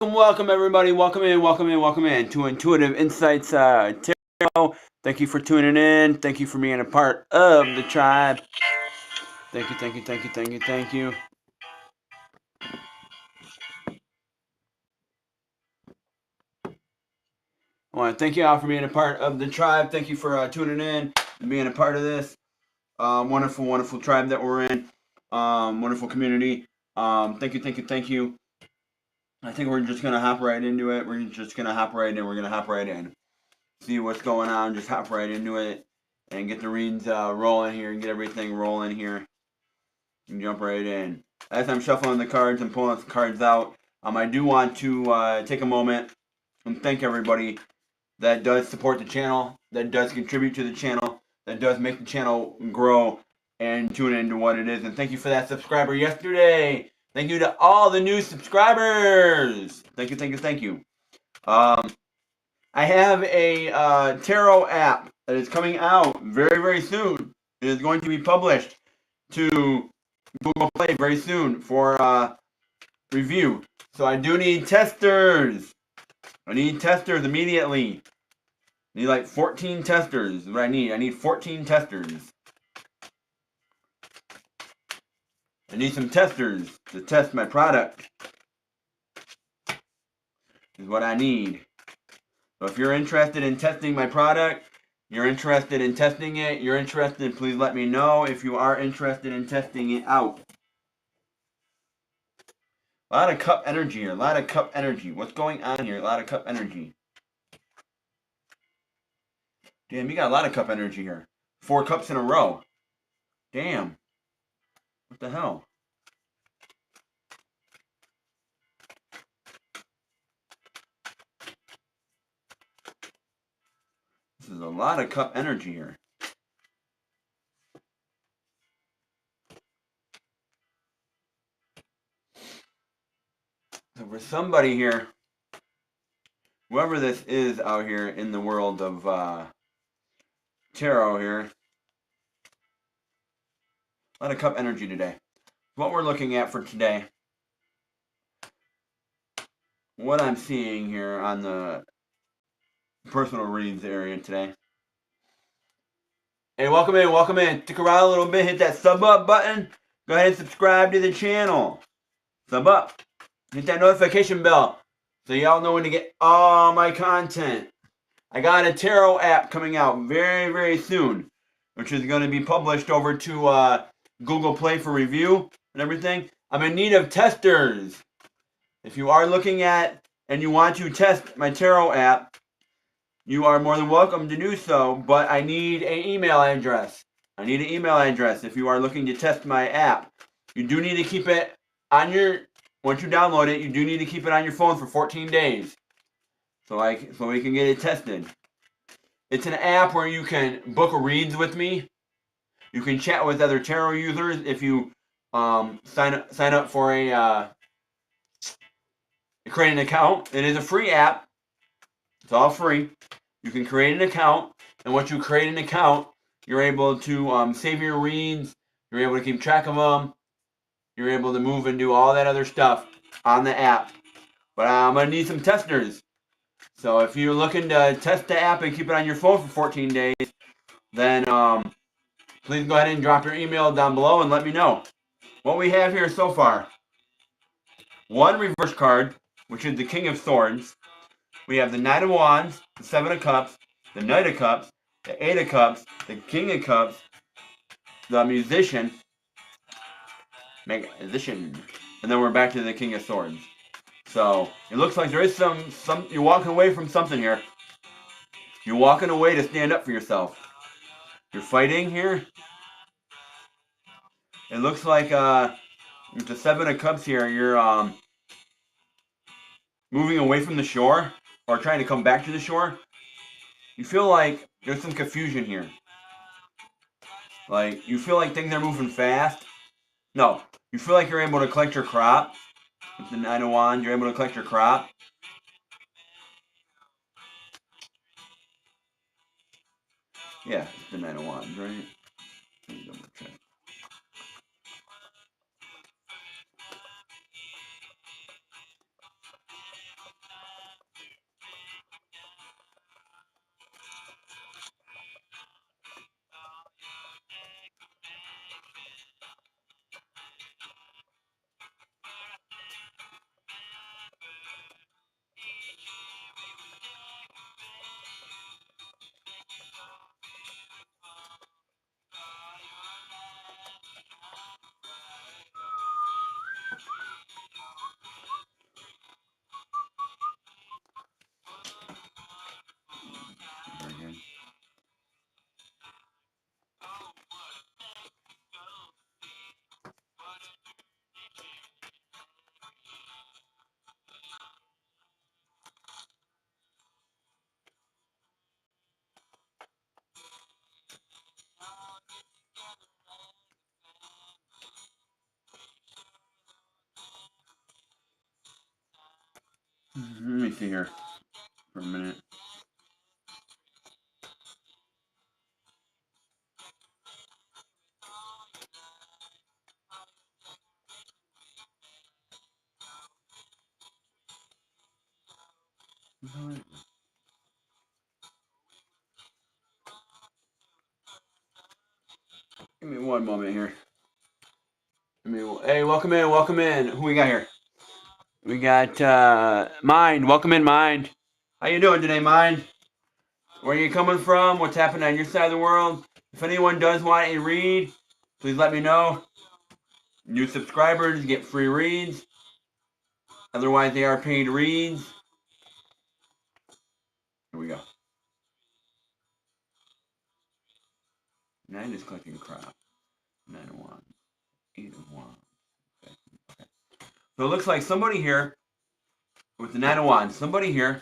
Welcome everybody. Welcome in to Intuitive Insights Tarot. Thank you for tuning in. Thank you for being a part of the tribe. Thank you. I want to thank you all for being a part of the tribe. Thank you for tuning in and being a part of this wonderful tribe that we're in. Wonderful community. Thank you. I think we're just gonna hop right into it. We're gonna hop right in. See what's going on. Just hop right into it and get the reads rolling here and get everything rolling here. And jump right in. As I'm shuffling the cards and pulling the cards out, I do want to take a moment and thank everybody that does support the channel, that does contribute to the channel, that does make the channel grow and tune into what it is. And thank you for that subscriber yesterday. Thank you to all the new subscribers. Thank you. I have a tarot app that is coming out very soon. It is going to be published to Google Play very soon for review. So I do need testers. I need testers immediately. I need like 14 testers is what I need. I need 14 testers. I need some testers to test my product. Is what I need. So if you're interested in testing my product, you're interested in testing it, please let me know if you are interested in testing it out. A lot of cup energy here. What's going on here? A lot of cup energy. Damn, you got a lot of cup energy here. 4 cups in a row. Damn. What the hell? This is a lot of cup energy here. So for somebody here, whoever this is out here in the world of tarot here, a lot of cup energy today. What we're looking at for today, what I'm seeing here on the personal reads area today. Hey, welcome in. Stick around a little bit, hit that sub up button. Go ahead and subscribe to the channel. Sub up. Hit that notification bell so y'all know when to get all my content. I got a tarot app coming out very soon, which is going to be published over to Google Play for review and everything. I'm in need of testers. If you are looking at and you want to test my tarot app, you are more than welcome to do so, but I need an email address. If you are looking to test my app. You do need to keep it on once you download it, you do need to keep it on your phone for 14 days. So we can get it tested. It's an app where you can book reads with me. You can chat with other tarot users if you sign up for create an account. It is a free app. It's all free. You can create an account, and once you create an account, you're able to save your reads. You're able to keep track of them. You're able to move and do all that other stuff on the app. But I'm going to need some testers. So if you're looking to test the app and keep it on your phone for 14 days, then please go ahead and drop your email down below and let me know. What we have here so far. 1 reverse card, which is the King of Swords. We have the Knight of Wands, the 7 of Cups, the Knight of Cups, the 8 of Cups, the King of Cups, the Musician, and then we're back to the King of Swords. So it looks like there is some you're walking away from something here. You're walking away to stand up for yourself. You're fighting here. It looks like with the 7 of Cups here, you're moving away from the shore or trying to come back to the shore. You feel like there's some confusion here. Like, you feel like things are moving fast. No, you feel like you're able to collect your crop. With the 9 of Wands, you're able to collect your crop. Yeah, it's the 9 of Wands, right? Let me double check. Let me see here for a minute. Give me one moment here. Hey, welcome in, welcome in. Who we got here? We got Mind. Welcome in, Mind. How you doing today, Mind? Where are you coming from? What's happening on your side of the world? If anyone does want a read, please let me know. New subscribers get free reads. Otherwise, they are paid reads. Here we go. 9 is collecting crop. 9 of 1. 8 of 1. Okay. So it looks like somebody here with the 9 of 1, somebody here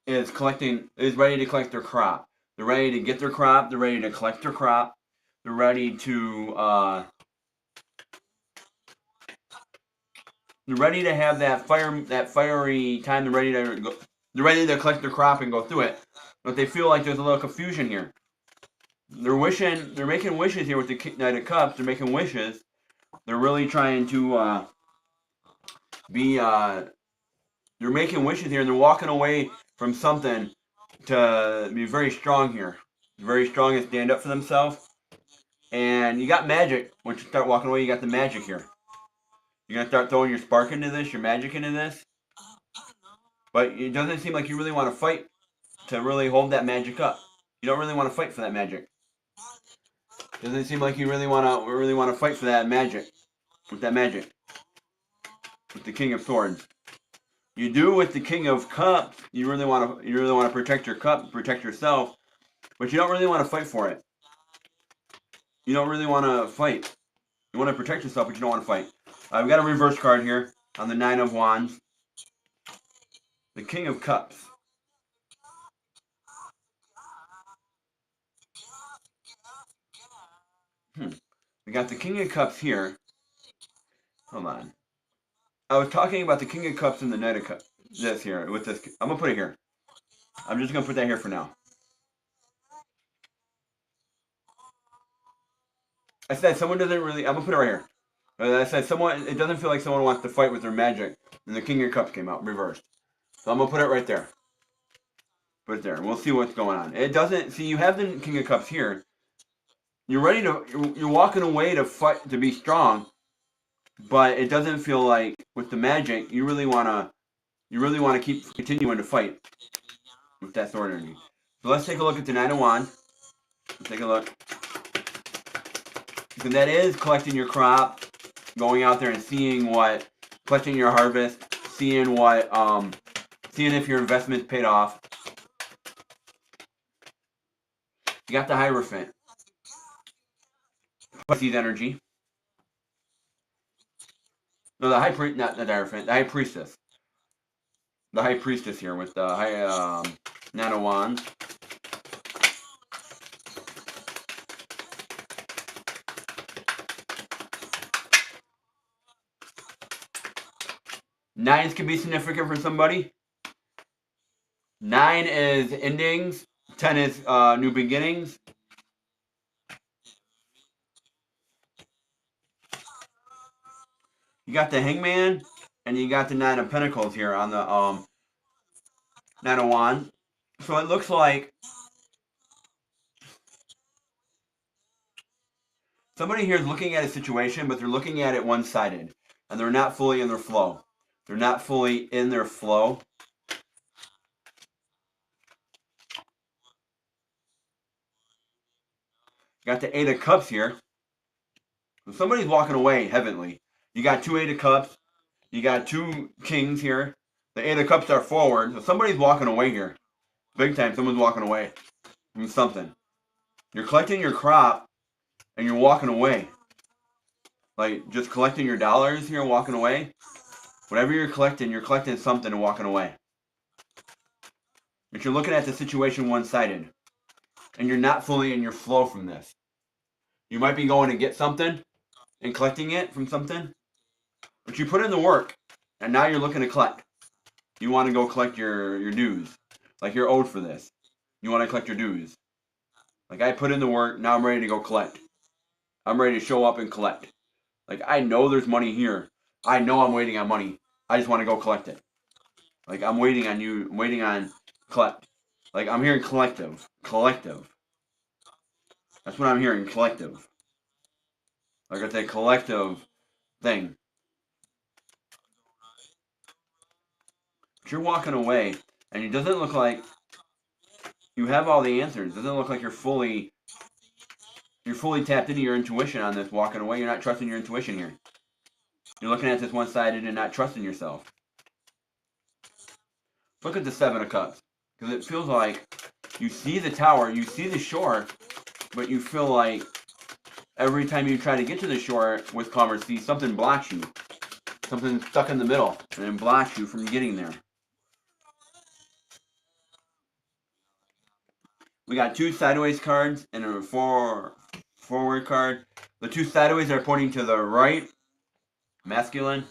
is ready to collect their crop. They're ready to get their crop. They're ready to collect their crop. They're ready to have that fiery time. They're ready to go. They're ready to collect their crop and go through it. But they feel like there's a little confusion here. They're wishing. They're making wishes here with the Knight of Cups. They're making wishes. They're really trying to they're making wishes here, and they're walking away from something to be very strong here. Very strong and stand up for themselves. And you got magic. Once you start walking away, you got the magic here. You're going to start throwing your spark into this, your magic into this. But it doesn't seem like you really want to fight to really hold that magic up. You don't really want to fight for that magic. Doesn't seem like you really want to fight for that magic. With that magic. With the King of Swords. You do with the King of Cups. You really want to protect your cup, protect yourself, but you don't really want to fight for it. You don't really want to fight. You want to protect yourself, but you don't want to fight. We've got a reverse card here on the 9 of Wands. The King of Cups. We got the King of Cups here. Hold on. I was talking about the King of Cups and the Knight of Cups. This here, with this. I'm going to put it here. I'm just going to put that here for now. I said someone doesn't really... I'm going to put it right here. I said it doesn't feel like someone wants to fight with their magic. And the King of Cups came out reversed. So I'm going to put it right there. Put it there. And we'll see what's going on. It doesn't... See, you have the King of Cups here. You're ready to... You're walking away to fight, to be strong. But it doesn't feel like, with the magic, you really want to keep continuing to fight. With that sword energy. So let's take a look at the 9 of Wands. Let's take a look. So that is collecting your crop. Going out there and collecting your harvest. Seeing if your investment paid off. You got the Hierophant. Pisces energy. No, the High Priest, not the Hierophant, the High Priestess. The High Priestess here with the 9 of Wands. Nines can be significant for somebody. 9 is endings. 10 is new beginnings. You got the Hangman, and you got the 9 of Pentacles here on the 9 of Wands. So it looks like somebody here is looking at a situation, but they're looking at it one-sided, and they're not fully in their flow. They're not fully in their flow. You got the 8 of Cups here. So somebody's walking away heavenly. You got 2 8 of Cups. You got 2 Kings here. The 8 of Cups are forward. So somebody's walking away here. Big time, someone's walking away from something. You're collecting your crop, and you're walking away. Like, just collecting your dollars here, walking away. Whatever you're collecting something and walking away. But you're looking at the situation one-sided. And you're not fully in your flow from this. You might be going to get something and collecting it from something. But you put in the work, and now you're looking to collect. You want to go collect your dues. Like you're owed for this. You want to collect your dues. Like I put in the work, now I'm ready to go collect. I'm ready to show up and collect. Like I know there's money here. I know I'm waiting on money. I just want to go collect it. Like I'm waiting on you, I'm waiting on collect. Like I'm hearing collective. Collective. That's what I'm hearing, collective. Like it's a collective thing. But you're walking away, and it doesn't look like you have all the answers. It doesn't look like you're fully tapped into your intuition on this walking away. You're not trusting your intuition here. You're looking at this one-sided and not trusting yourself. Look at the Seven of Cups. Because it feels like you see the tower, you see the shore, but you feel like every time you try to get to the shore with calmer seas, something blocks you. Something's stuck in the middle and it blocks you from getting there. We got two sideways cards and a forward card. The two sideways are pointing to the right, masculine.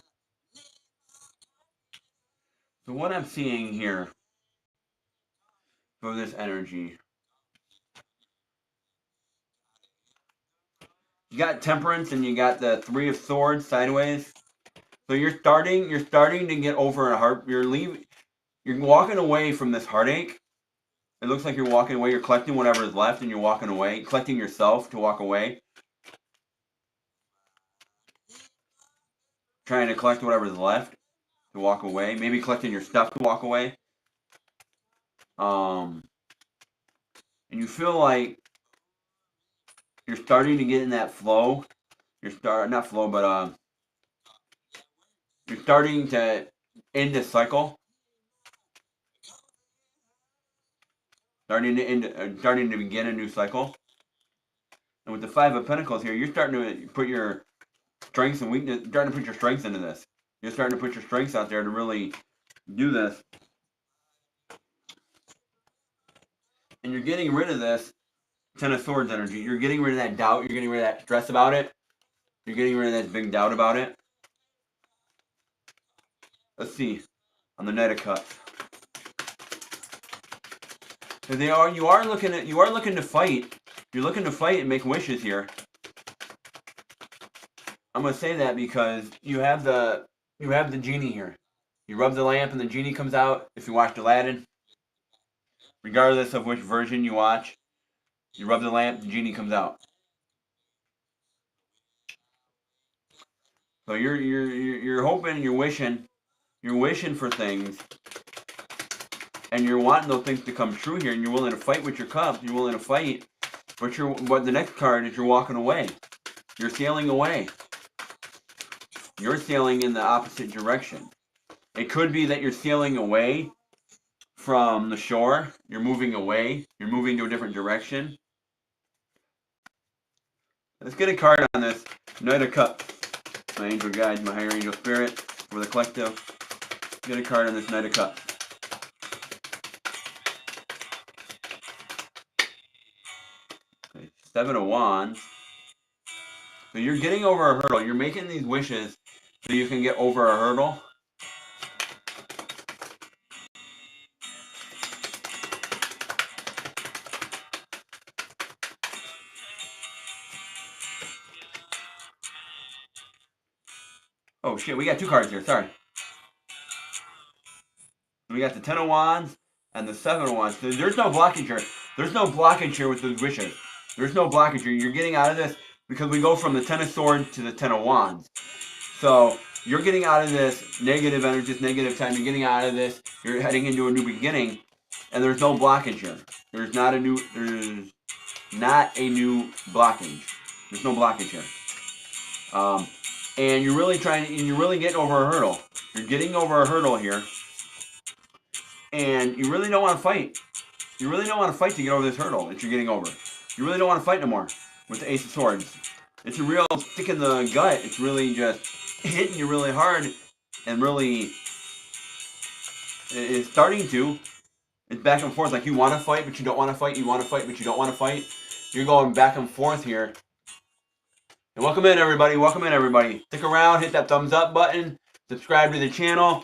So what I'm seeing here for this energy, you got Temperance and you got the Three of Swords sideways. So you're starting to get over a heart. You're walking away from this heartache. It looks like you're walking away. You're collecting whatever is left and you're walking away, collecting yourself to walk away. Trying to collect whatever is left to walk away. Maybe collecting your stuff to walk away. And you feel like you're starting to get in that flow. You're starting to end this cycle. Starting to begin a new cycle. And with the Five of Pentacles here, you're starting to put your strengths and weakness, starting to put your strengths into this. You're starting to put your strengths out there to really do this. And you're getting rid of this Ten of Swords energy. You're getting rid of that doubt. You're getting rid of that stress about it. You're getting rid of that big doubt about it. Let's see on the Knight of Cups. So you are looking to fight. You're looking to fight and make wishes here. I'm gonna say that because you have the genie here. You rub the lamp and the genie comes out. If you watched Aladdin, regardless of which version you watch, you rub the lamp, the genie comes out. So you're hoping, you're wishing for things, and you're wanting those things to come true here, and you're willing to fight with your cups. You're willing to fight, but the next card is you're walking away. You're sailing away. You're sailing in the opposite direction. It could be that you're sailing away from the shore. You're moving away. You're moving to a different direction. Let's get a card on this Knight of Cups. My angel guides, my higher angel spirit, for the collective. Get a card on this Knight of Cups. Okay, Seven of Wands. So you're getting over a hurdle. You're making these wishes so you can get over a hurdle. Oh shit, we got two cards here, sorry. We got the Ten of Wands and the Seven of Wands. So there's no blockage here. There's no blockage here with those wishes. There's no blockage here. You're getting out of this because we go from the Ten of Swords to the Ten of Wands. So you're getting out of this negative energy, this negative time. You're getting out of this. You're heading into a new beginning, and there's no blockage here. There's not a new blockage. There's no blockage here. And you're really getting over a hurdle. You're getting over a hurdle here. And you really don't want to fight. You really don't want to fight to get over this hurdle that you're getting over. You really don't want to fight no more with the Ace of Swords. It's a real stick in the gut. It's really just hitting you really hard and really it's starting to. It's back and forth. Like you want to fight, but you don't want to fight. You want to fight, but you don't want to fight. You're going back and forth here. And welcome in, everybody. Welcome in, everybody. Stick around. Hit that thumbs up button. Subscribe to the channel.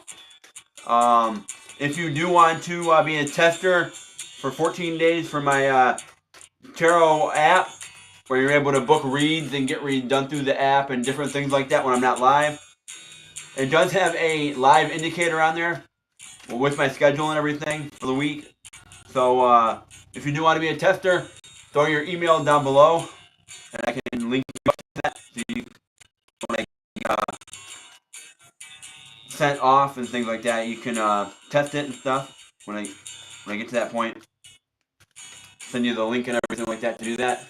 If you do want to be a tester for 14 days for my tarot app, where you're able to book reads and get reads done through the app and different things like that when I'm not live, it does have a live indicator on there with my schedule and everything for the week. So if you do want to be a tester, throw your email down below, and I can link you up to that. So you, when I sent off and things like that, you can test it and stuff. When I get to that point, send you the link and everything like that to do that.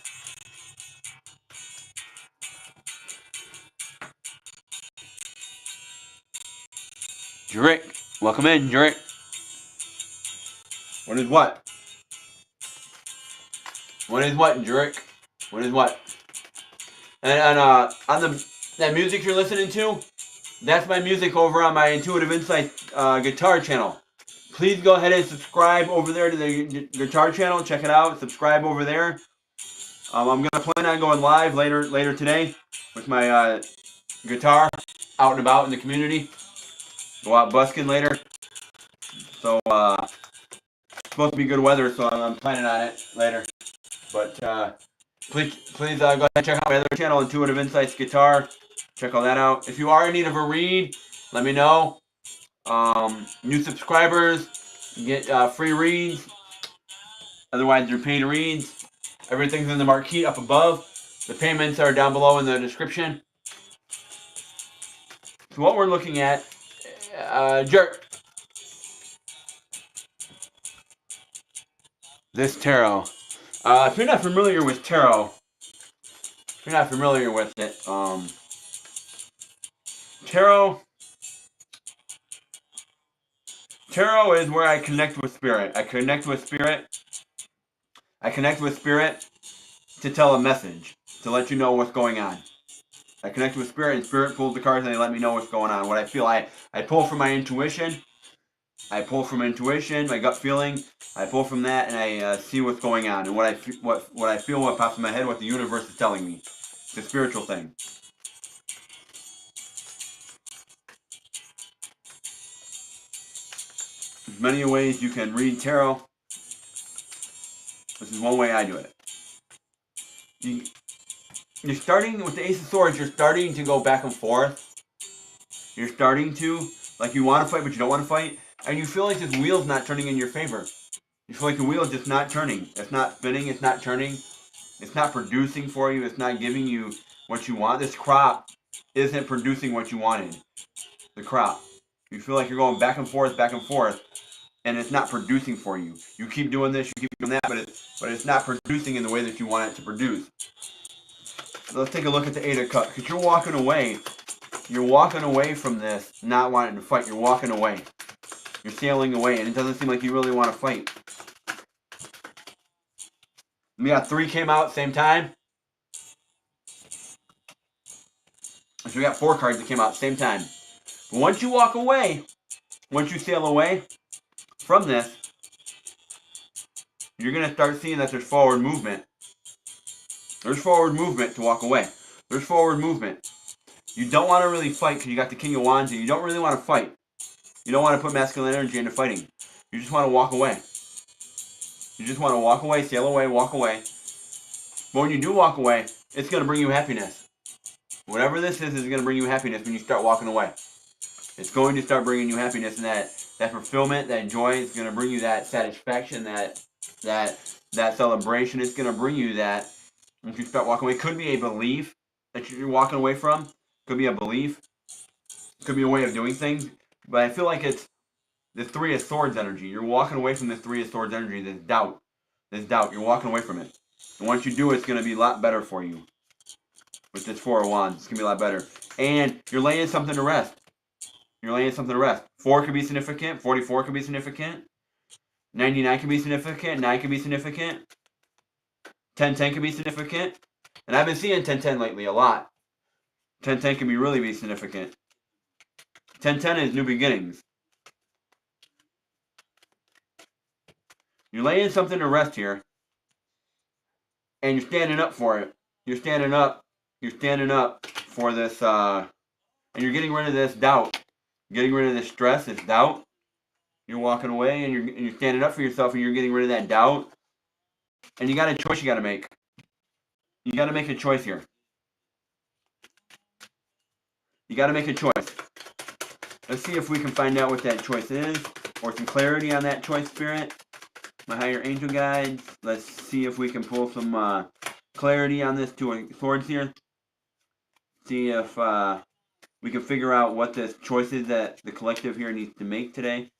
Drake, welcome in, Drake. What is what? What is what, Drake? What is what? And on that music you're listening to, that's my music over on my Intuitive Insight guitar channel. Please go ahead and subscribe over there to the guitar channel. Check it out. Subscribe over there. I'm gonna plan on going live later today with my guitar out and about in the community. Go out busking later. So it's supposed to be good weather, so I'm planning on it later. But please go ahead and check out my other channel, Intuitive Insights Guitar. Check all that out. If you are in need of a read, let me know. New subscribers get free reads. Otherwise, they're paid reads. Everything's in the marquee up above. The payments are down below in the description. So what we're looking at, this tarot. If you're not familiar with tarot, if you're not familiar with it, tarot is where I connect with spirit. I connect with spirit to tell a message, to let you know what's going on. I connect with spirit, and spirit pulls the cards and they let me know what's going on. What I feel, I pull from my intuition. I pull from intuition, my gut feeling. I pull from that and I see what's going on. And what I feel, what pops in my head, what the universe is telling me. It's a spiritual thing. There's many ways you can read tarot. This is one way I do it. You're starting with the Ace of Swords, you're starting to go back and forth. You're starting to, like you want to fight, but you don't want to fight. And you feel like this wheel's not turning in your favor. You feel like the wheel is just not turning. It's not spinning, it's not turning. It's not producing for you. It's not giving you what you want. This crop isn't producing what you wanted. The crop. You feel like you're going back and forth, and it's not producing for you. You keep doing this, you keep doing that, but it's not producing in the way that you want it to produce. So let's take a look at the Eight of Cups. Because you're walking away. You're walking away from this, not wanting to fight. You're walking away. You're sailing away, and it doesn't seem like you really want to fight. We got 3 came out same time. So we got 4 cards that came out same time. But once you walk away, once you sail away from this, you're going to start seeing that there's forward movement. There's forward movement to walk away. There's forward movement. You don't want to really fight because you got the King of Wands and you don't really want to fight. You don't want to put masculine energy into fighting. You just want to walk away. You just want to walk away, sail away, walk away. But when you do walk away, it's going to bring you happiness. Whatever this is going to bring you happiness when you start walking away. It's going to start bringing you happiness, and that fulfillment, that joy is going to bring you that satisfaction, that celebration. It's going to bring you that. If you start walking away, it could be a belief that you're walking away from. It could be a belief. It could be a way of doing things. But I feel like it's the 3 of Swords energy. You're walking away from the 3 of Swords energy. This doubt. You're walking away from it. And once you do it, it's going to be a lot better for you. With this 4 of Wands, it's going to be a lot better. And you're laying something to rest. 4 could be significant. 44 could be significant. 99 could be significant. 9 could be significant. 1010 could be significant. And I've been seeing 1010 lately a lot. 1010 can really be significant. 1010 is new beginnings. You're laying something to rest here. And you're standing up for it. You're standing up for this, and you're getting rid of this doubt. Getting rid of this stress, this doubt. You're walking away and you're standing up for yourself and you're getting rid of that doubt. And you got a choice you got to make. You got to make a choice here. You got to make a choice. Let's see if we can find out what that choice is, or some clarity on that choice, Spirit. My higher angel guides. Let's see if we can pull some clarity on this Two of Swords here. See if we can figure out what this choice is that the collective here needs to make today.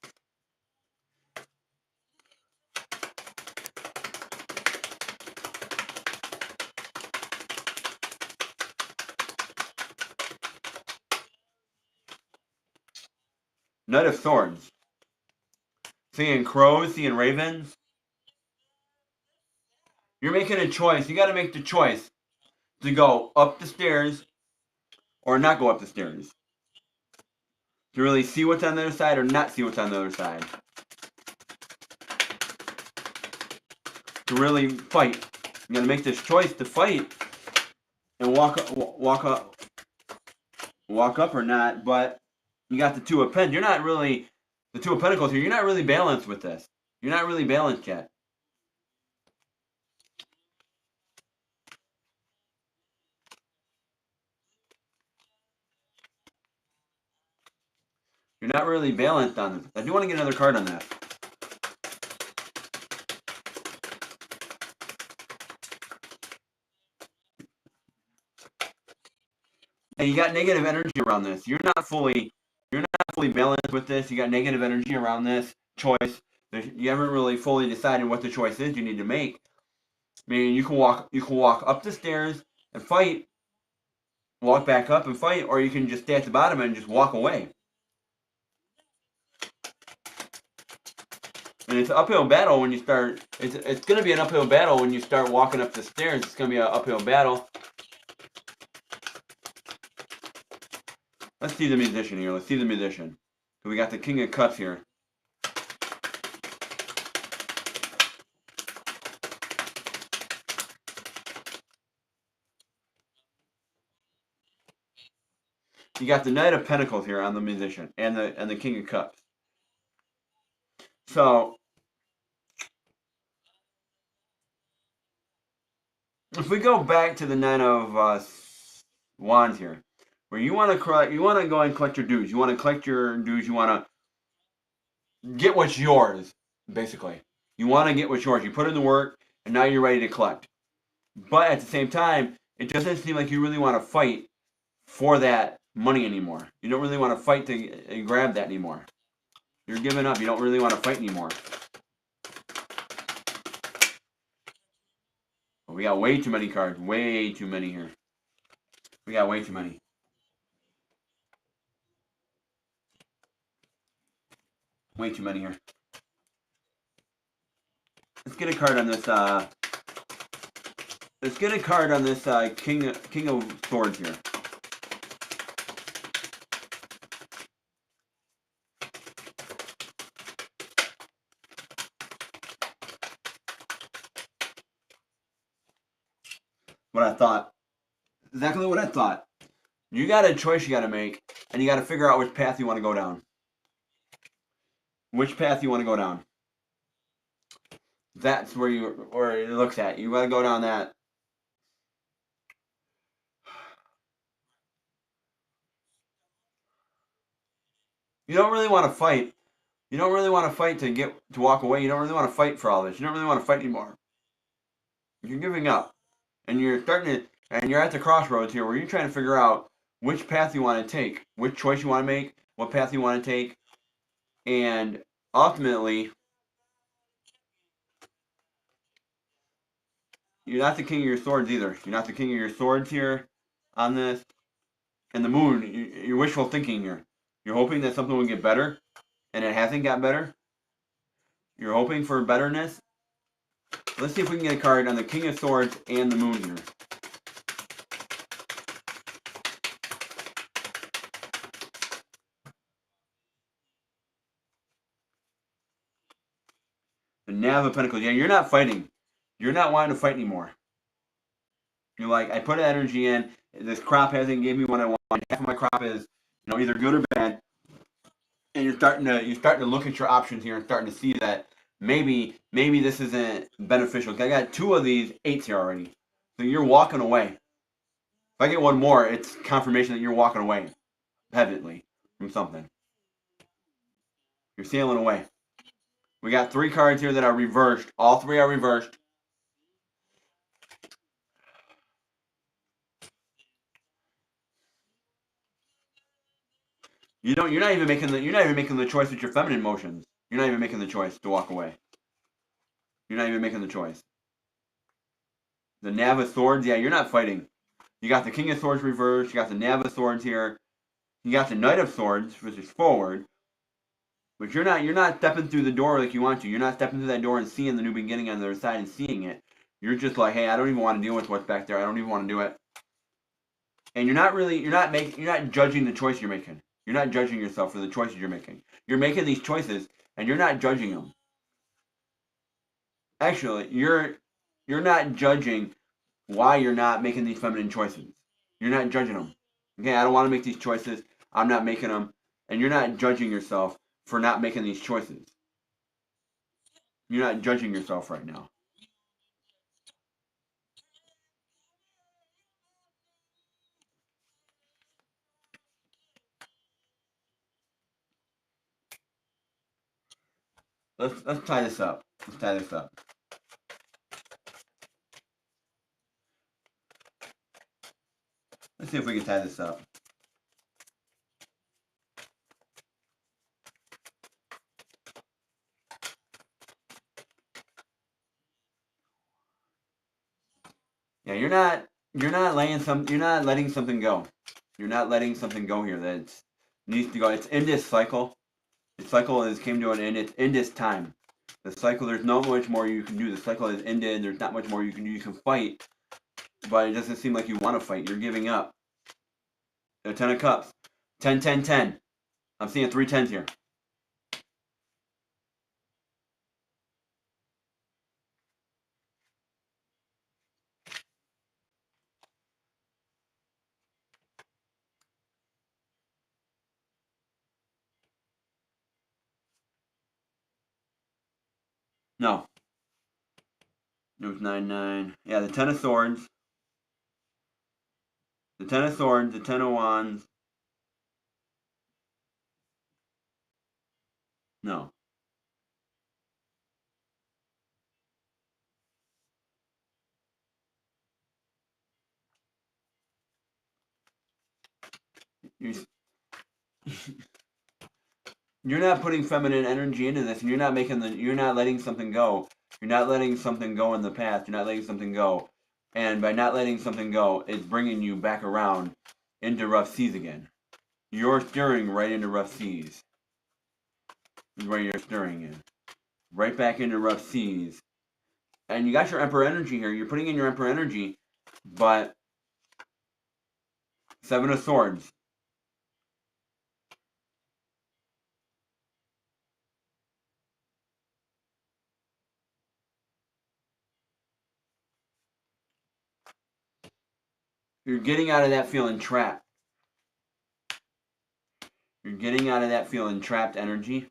Knight of Swords. Seeing crows, seeing ravens. You're making a choice. You got to make the choice to go up the stairs or not go up the stairs. To really see what's on the other side or not see what's on the other side. To really fight. You got to make this choice to fight and walk up or not. But you got the Two of Pentacles. You're not really, the Two of Pentacles here, you're not really balanced with this. You're not really balanced yet. You're not really balanced on this. I do want to get another card on that. And you got negative energy around this. You're not fully balanced with this. You got negative energy around this choice. You haven't really fully decided what the choice is you need to make. I mean, you can walk up the stairs and fight, walk back up and fight, or you can just stay at the bottom and just walk away. And it's an uphill battle when you start. It's going to be an uphill battle when you start walking up the stairs. It's going to be an uphill battle. Let's see the musician here. Let's see the musician. So we got the King of Cups here. You got the Knight of Pentacles here on the musician and the King of Cups. So if we go back to the Nine of Wands here, where you want to go and collect your dues. You want to collect your dues. You want to get what's yours, basically. You want to get what's yours. You put in the work, and now you're ready to collect. But at the same time, it doesn't seem like you really want to fight for that money anymore. You don't really want to fight to grab that anymore. You're giving up. You don't really want to fight anymore. We got way too many cards. Way too many here. We got way too many. Way too many here. Let's get a card on this. Let's get a card on this King of Swords here. What I thought. Exactly what I thought. You got a choice you got to make, and you got to figure out which path you want to go down. Which path you want to go down. That's where it looks at. You got to go down that. You don't really want to fight. You don't really want to fight to walk away. You don't really want to fight for all this. You don't really want to fight anymore. You're giving up. And you're and you're at the crossroads here where you're trying to figure out which path you want to take, which choice you want to make, what path you want to take, and ultimately, you're not the king of your swords either. You're not the king of your swords here on this. And the moon, you're wishful thinking here. You're hoping that something will get better, and it hasn't got better. You're hoping for betterness. Let's see if we can get a card on the King of Swords and the moon here. The Knave of Pentacles. Yeah, you're not fighting. You're not wanting to fight anymore. You're like, I put energy in. This crop hasn't gave me what I want. Half of my crop is, either good or bad. and you're starting to look at your options here and starting to see that maybe this isn't beneficial. I got 2 of these 8s here already, so you're walking away. If I get 1 more, it's confirmation that you're walking away heavily from something. You're sailing away. We got 3 cards here that are reversed. All 3 are reversed. You're not even making the choice with your feminine emotions. You're not even making the choice to walk away. You're not even making the choice. The Knave of Swords, yeah, you're not fighting. You got the King of Swords reversed. You got the Knave of Swords here. You got the Knight of Swords, which is forward. But you're not stepping through the door like you want to. You're not stepping through that door and seeing the new beginning on the other side and seeing it. You're just like, hey, I don't even want to deal with what's back there. I don't even want to do it. And you're not judging the choice you're making. You're not judging yourself for the choices you're making. You're making these choices and you're not judging them. Actually, you're not judging why you're not making these feminine choices. You're not judging them. Okay, I don't want to make these choices. I'm not making them. And you're not judging yourself for not making these choices. You're not judging yourself right now. Let's tie this up. Let's tie this up. Let's see if we can tie this up. Yeah, you're not letting something go. You're not letting something go here that needs to go. It's in this cycle. The cycle came to an end. It's in this time. The cycle, there's not much more you can do. The cycle is ended. There's not much more you can do. You can fight, but it doesn't seem like you want to fight. You're giving up. The 10 of Cups. 10, 10, 10. I'm seeing 3 10s here. No. It was 9, 9. Yeah, the 10 of Swords. The 10 of Swords. The 10 of Wands. No. You're not putting feminine energy into this, and you're not letting something go. You're not letting something go in the past. You're not letting something go, and by not letting something go, it's bringing you back around into rough seas again. You're steering right into rough seas. Is where you're steering in, right back into rough seas. And you got your Emperor energy here. You're putting in your Emperor energy, but 7 of Swords. You're getting out of that feeling trapped. You're getting out of that feeling trapped energy.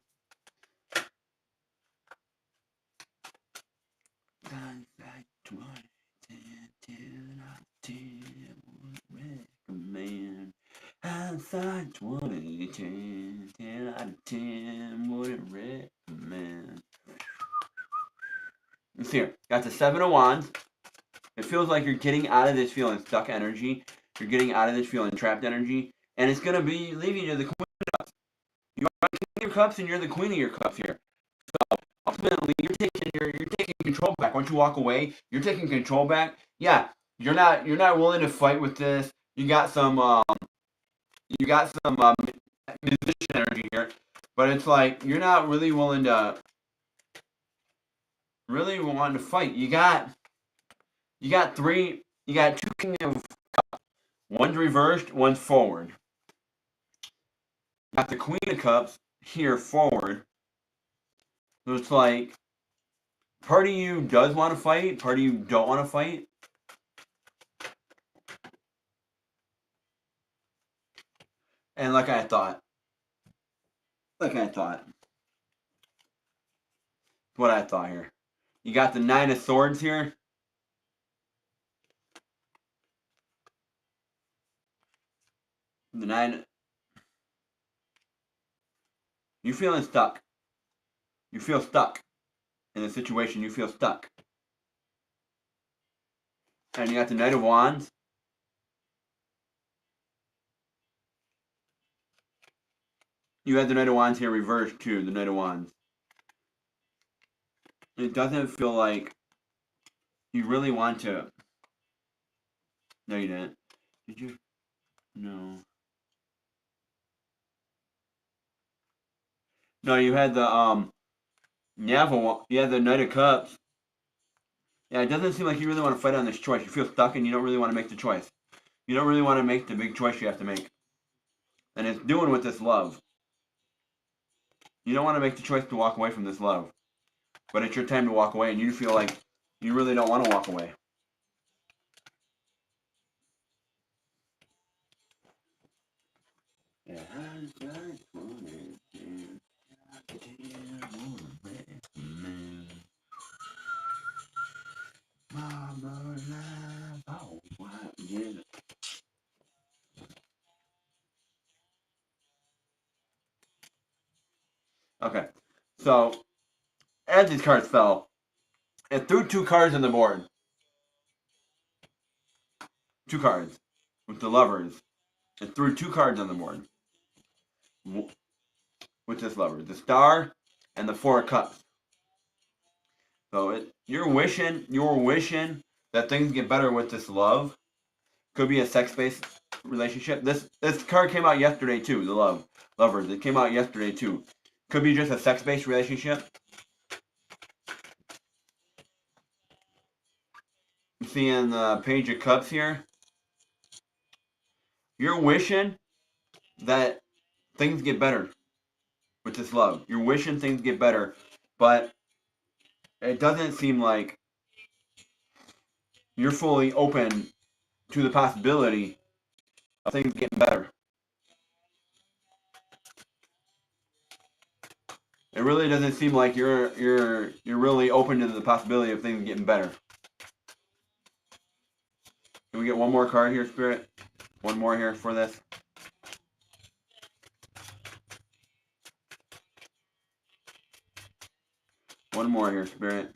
Recommend hindsight 20, 10 out of 10 wouldn't recommend. Let's see here. Got the 7 of Wands. It feels like you're getting out of this feeling stuck energy. You're getting out of this feeling trapped energy. And it's going to be leaving you the Queen of Cups. You are the King of your Cups and you're the Queen of your Cups here. So ultimately, you're taking control back. Once you walk away, you're taking control back. Yeah, you're not willing to fight with this. You got some musician energy here, but it's like you're not really willing to fight. You got 2 King of Cups. One's reversed, one's forward. Got the Queen of Cups here forward. So it's like part of you does want to fight, part of you don't want to fight. And like I thought, Like I thought. What I thought here. You got the Nine of Swords here. The Nine. You're feeling stuck. You feel stuck in a situation. You feel stuck. And you got the Knight of Wands. You had the Knight of Wands here reversed too. The Knight of Wands. It doesn't feel like you really want to. No, you didn't. Did you? No. No, you had the you had the Knight of Cups. Yeah, it doesn't seem like you really want to fight on this choice. You feel stuck and you don't really want to make the choice. You don't really want to make the big choice you have to make. And it's doing with this love. You don't want to make the choice to walk away from this love. But it's your time to walk away and you feel like you really don't want to walk away. Yeah. Okay, so as these cards fell, it threw two cards on the board. Two cards with the lovers. It threw two cards on the board with this lover, the Star and the Four of Cups. So you're wishing that things get better with this love. Could be a sex-based relationship. This card came out yesterday too. The lovers. It came out yesterday too. Could be just a sex-based relationship. I'm seeing the Page of Cups here. You're wishing that things get better with this love. You're wishing things get better, but it doesn't seem like you're fully open to the possibility of things getting better. It really doesn't seem like you're really open to the possibility of things getting better. Can we get one more card here, Spirit? One more here for this. One more here, Spirit.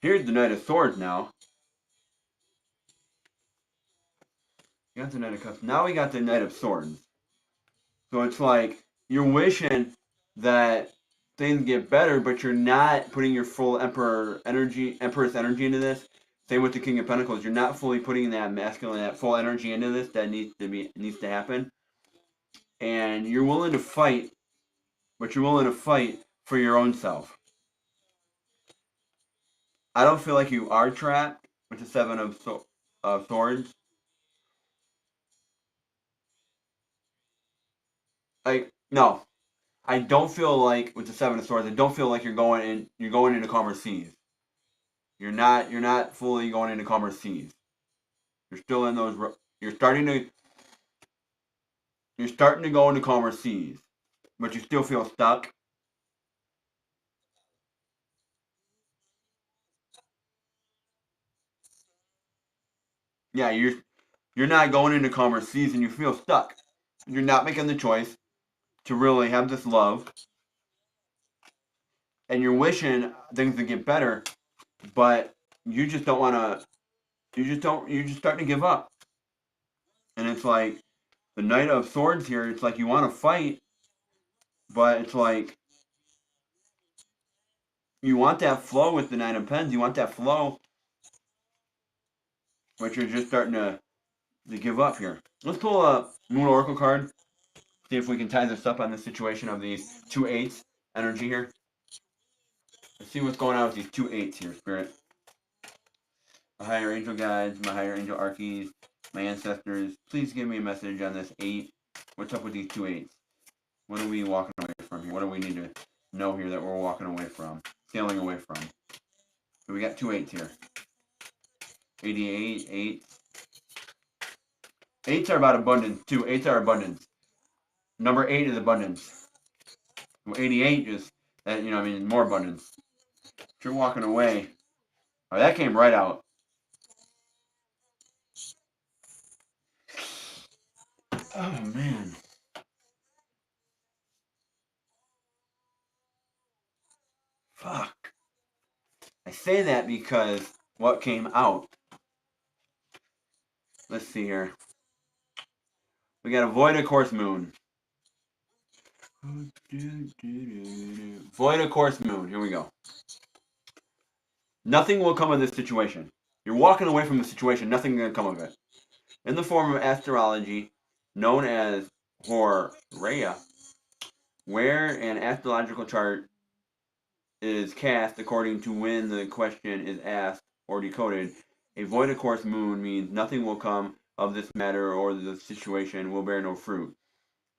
Here's the Knight of Swords now. You got the Knight of Cups. Now we got the Knight of Swords. So it's like you're wishing that things get better, but you're not putting your full Empress energy into this. Same with the King of Pentacles. You're not fully putting that masculine, that full energy into this that needs to happen. And you're willing to fight, but you're willing to fight for your own self. I don't feel like you are trapped with the Seven of Swords. No, I don't feel like with the Seven of Swords. I don't feel like you're going into calmer seas. You're not fully going into calmer seas. You're still in those. You're starting to go into calmer seas, but you still feel stuck. Yeah, you're not going into calmer seas, and you feel stuck. You're not making the choice to really have this love, and you're wishing things to get better, but you just don't want to. You're just starting to give up, and it's like the Knight of Swords here. It's like you want to fight, but it's like you want that flow with the Nine of Pens. You want that flow, but you're just starting to give up here. Let's pull a Moon Oracle card. See if we can tie this up on the situation of these two eights energy here. Let's see what's going on with these 2 8s here, Spirit. My higher angel guides, my higher angel archies, my ancestors, please give me a message on this 8. What's up with these 2 8s? What are we walking away from here? What do we need to know here that we're walking away from? Sailing away from. So we got 2 8s here. 88, 8. 8s are about abundance, too. 8s are abundance. Number 8 is abundance. 88 is, more abundance. If you're walking away. Oh, that came right out. Oh, man. Fuck. I say that because what came out. Let's see here. We got a void of course moon. Void of course moon. Here we go. Nothing will come of this situation. You're walking away from the situation. Nothing's going to come of it. In the form of astrology, known as Horea, where an astrological chart is cast according to when the question is asked or decoded, a void of course moon means nothing will come of this matter or the situation will bear no fruit.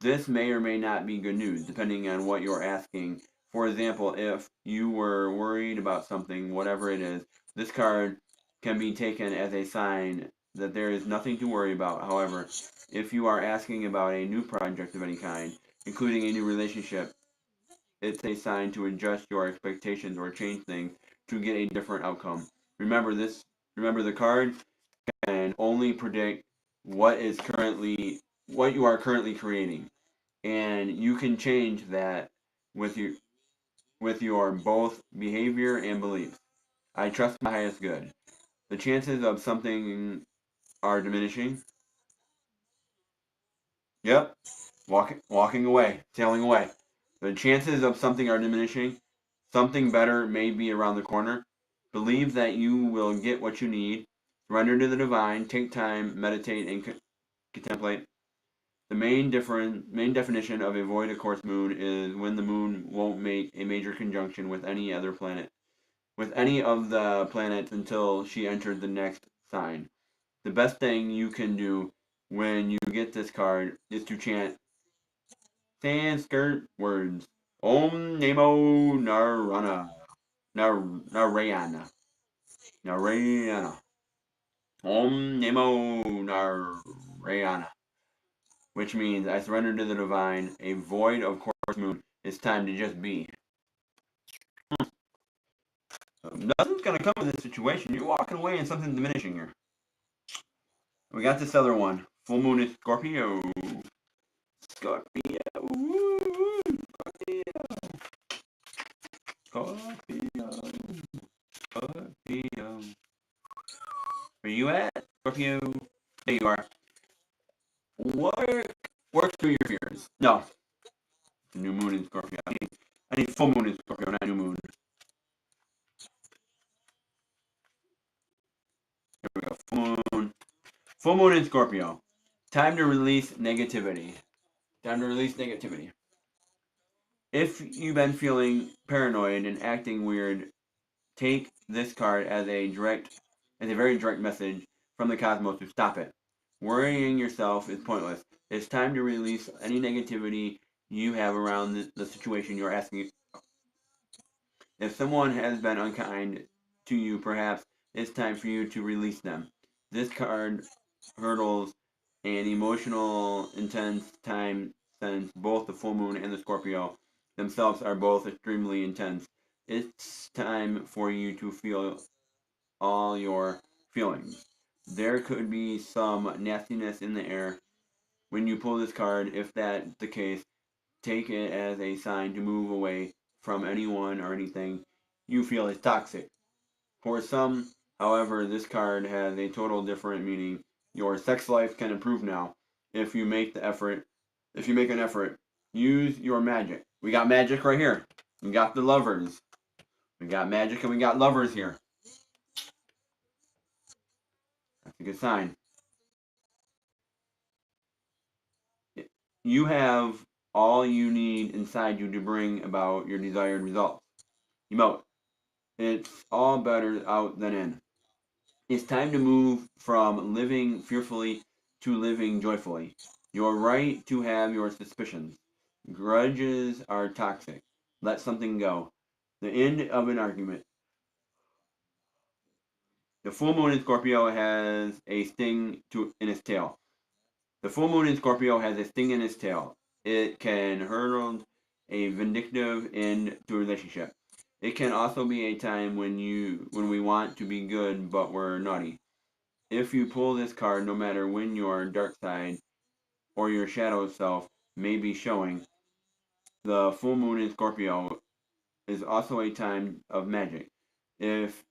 This may or may not be good news, depending on what you're asking. For example, if you were worried about something, whatever it is, this card can be taken as a sign that there is nothing to worry about. However, if you are asking about a new project of any kind, including a new relationship, it's a sign to adjust your expectations or change things to get a different outcome. Remember the card can only predict what you are currently creating. And you can change that with your both behavior and beliefs. I trust my highest good. The chances of something are diminishing. Yep. Walking away, sailing away. The chances of something are diminishing. Something better may be around the corner. Believe that you will get what you need. Surrender to the divine. Take time, meditate, and contemplate. The main definition of a void of course moon is when the moon won't make a major conjunction with any of the planets until she enters the next sign. The best thing you can do when you get this card is to chant Sanskrit words. Om Namo Narayana. Narayana. Om Namo Narayana. Which means I surrender to the divine, a void of course moon. It's time to just be. Nothing's going to come of this situation. You're walking away and something's diminishing here. We got this other one. Full moon is Scorpio. Scorpio. Scorpio. Scorpio. Where you at, Scorpio? There you are. Work through your fears. No. The new moon in Scorpio. I need full moon in Scorpio, not new moon. Here we go. Full moon. Full moon in Scorpio. Time to release negativity. Time to release negativity. If you've been feeling paranoid and acting weird, take this card as a very direct message from the cosmos to stop it. Worrying yourself is pointless. It's time to release any negativity you have around the situation you're asking. If someone has been unkind to you, perhaps it's time for you to release them. This card hurdles an emotional, intense time since both the full moon and the Scorpio themselves are both extremely intense. It's time for you to feel all your feelings. There could be some nastiness in the air when you pull this card. If that's the case, take it as a sign to move away from anyone or anything you feel is toxic. For some, however, this card has a total different meaning. Your sex life can improve now if you make the effort. If you make an effort, use your magic. We got magic right here. We got the lovers. We got magic and we got lovers here. That's a good sign. You have all you need inside you to bring about your desired results. Emote. It's all better out than in. It's time to move from living fearfully to living joyfully. You're right to have your suspicions. Grudges are toxic. Let something go. The end of an argument. The full moon in Scorpio has a sting in its tail. The full moon in Scorpio has a sting in its tail. It can herald a vindictive end to a relationship. It can also be a time when we want to be good but we're naughty. If you pull this card, no matter when your dark side or your shadow self may be showing, the full moon in Scorpio is also a time of magic. If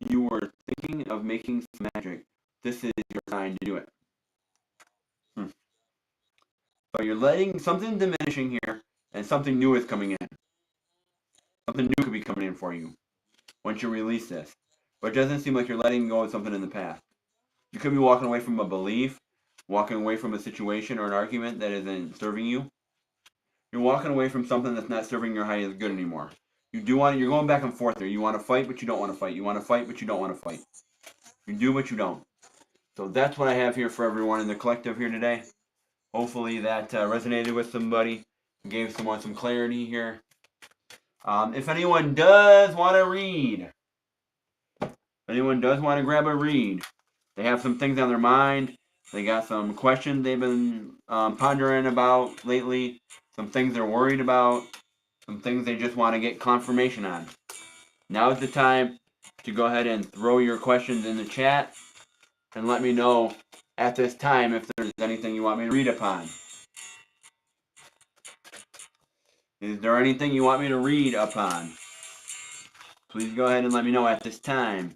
you were thinking of making some magic, this is your sign to do it. So you're letting something diminishing here, and something new is coming in. Something new could be coming in for you once you release this. But it doesn't seem like you're letting go of something in the past. You could be walking away from a belief, walking away from a situation or an argument that isn't serving you. You're walking away from something that's not serving your highest good anymore. You're going back and forth there. You want to fight, but you don't want to fight. You want to fight, but you don't want to fight. You do, but you don't. So that's what I have here for everyone in the collective here today. Hopefully that resonated with somebody, gave someone some clarity here. If anyone does want to read, grab a read, they have some things on their mind, they got some questions they've been pondering about lately, some things they're worried about, some things they just want to get confirmation on. Now is the time to go ahead and throw your questions in the chat and let me know at this time if there's anything you want me to read upon. Is there anything you want me to read upon? Please go ahead and let me know at this time.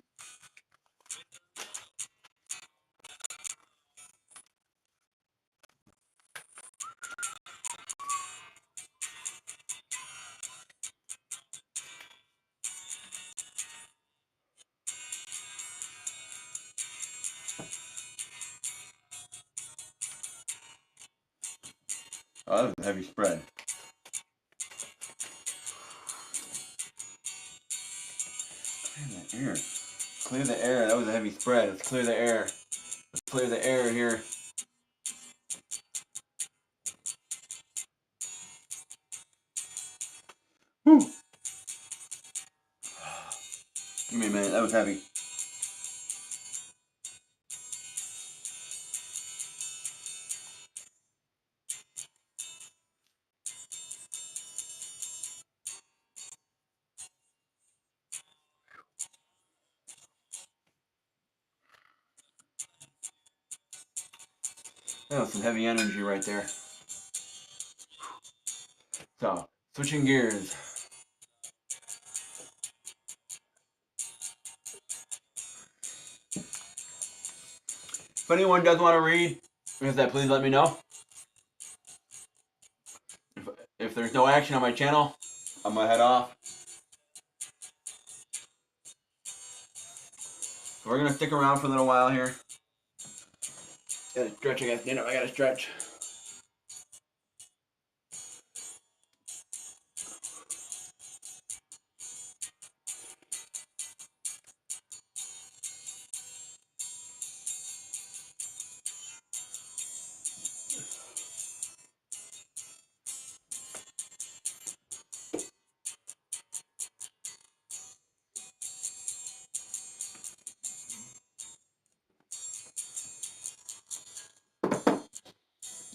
Oh, that was a heavy spread. Clear the air. Clear the air. That was a heavy spread. Let's clear the air. Let's clear the air here. Whew. Give me a minute. That was heavy. That was some heavy energy right there. So, switching gears. If anyone does want to read, please let me know. If there's no action on my channel, I'm going to head off. So we're going to stick around for a little while here. Gotta stretch, I guess. You know, I gotta stretch.